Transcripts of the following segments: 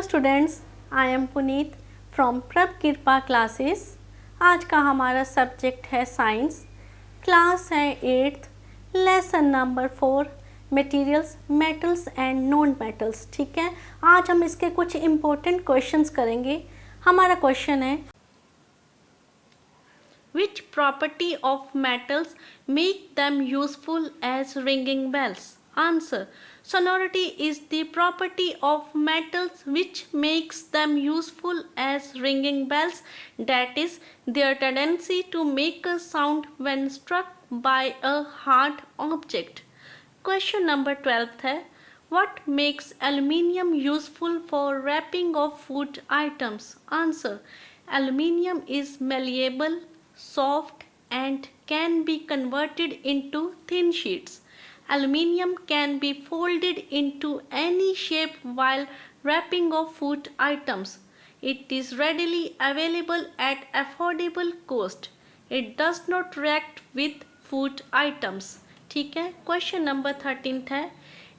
Students, I am Puneet from प्रभ कृपा classes. आज का हमारा सब्जेक्ट है साइंस, क्लास है 8th, lesson number 4 materials, metals and non metals. ठीक है, आज हम इसके कुछ इम्पोर्टेंट क्वेश्चंस करेंगे। हमारा क्वेश्चन है Which property of metals make them useful as ringing bells? Answer. Sonority is the property of metals which makes them useful as ringing bells, that is, their tendency to make a sound when struck by a hard object. Question number 12 है What makes aluminium useful for wrapping of food items? Answer. Aluminium is malleable, soft and can be converted into thin sheets. Aluminium can be folded into any shape while wrapping of food items. It is readily available at affordable cost. It does not react with food items. ठीक है, question number 13 है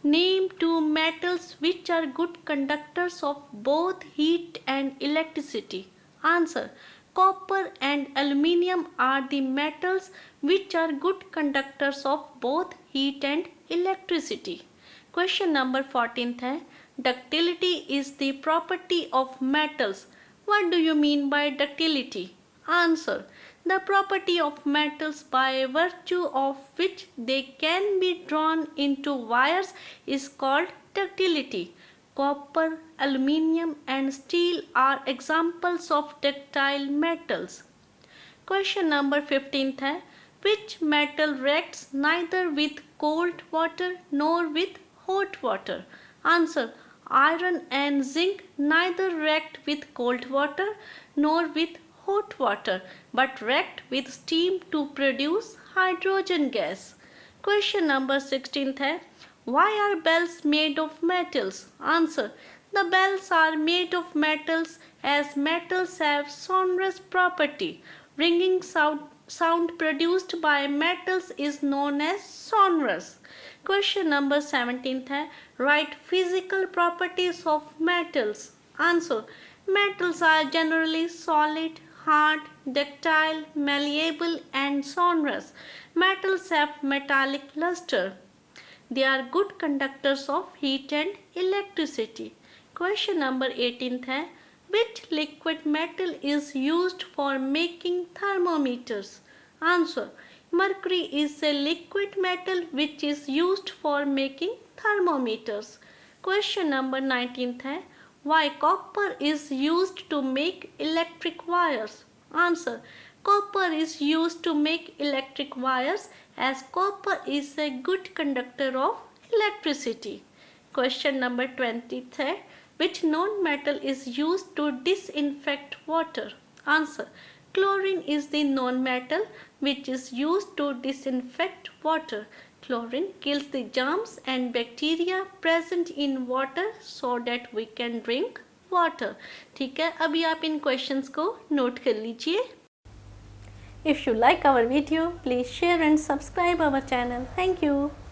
Name two metals which are good conductors of both heat and electricity. Answer. Copper and aluminium are the metals which are good conductors of both heat and electricity. Question number 14 है Ductility is the property of metals. What do you mean by ductility? Answer. The property of metals by virtue of which they can be drawn into wires is called ductility. Copper, aluminium and steel are examples of ductile metals. Question number 15 है Which metal reacts neither with cold water nor with hot water? Answer. Iron and zinc neither react with cold water nor with hot water but react with steam to produce hydrogen gas. Question number 16 है Why are bells made of metals? Answer. The bells are made of metals as metals have sonorous property. Ringing sound produced by metals is known as sonorous. Question number 17 है Write physical properties of metals. Answer. Metals are generally solid, hard, ductile, malleable and sonorous. Metals have metallic lustre. They are good conductors of heat and electricity. Question number 18 है Which liquid metal is used for making thermometers? Answer. Mercury is a liquid metal which is used for making thermometers. Question number 19 है Why copper is used to make electric wires? Answer. Copper is used to make electric wires as copper is a good conductor of electricity. Question number 20 है Which non-metal is used to disinfect water? Answer. Chlorine is the non-metal which is used to disinfect water. Chlorine kills the germs and bacteria present in water so that we can drink water. ठीक है, अभी आप इन questions को note कर लीजिए. If you like our video, please share and subscribe our channel. Thank you.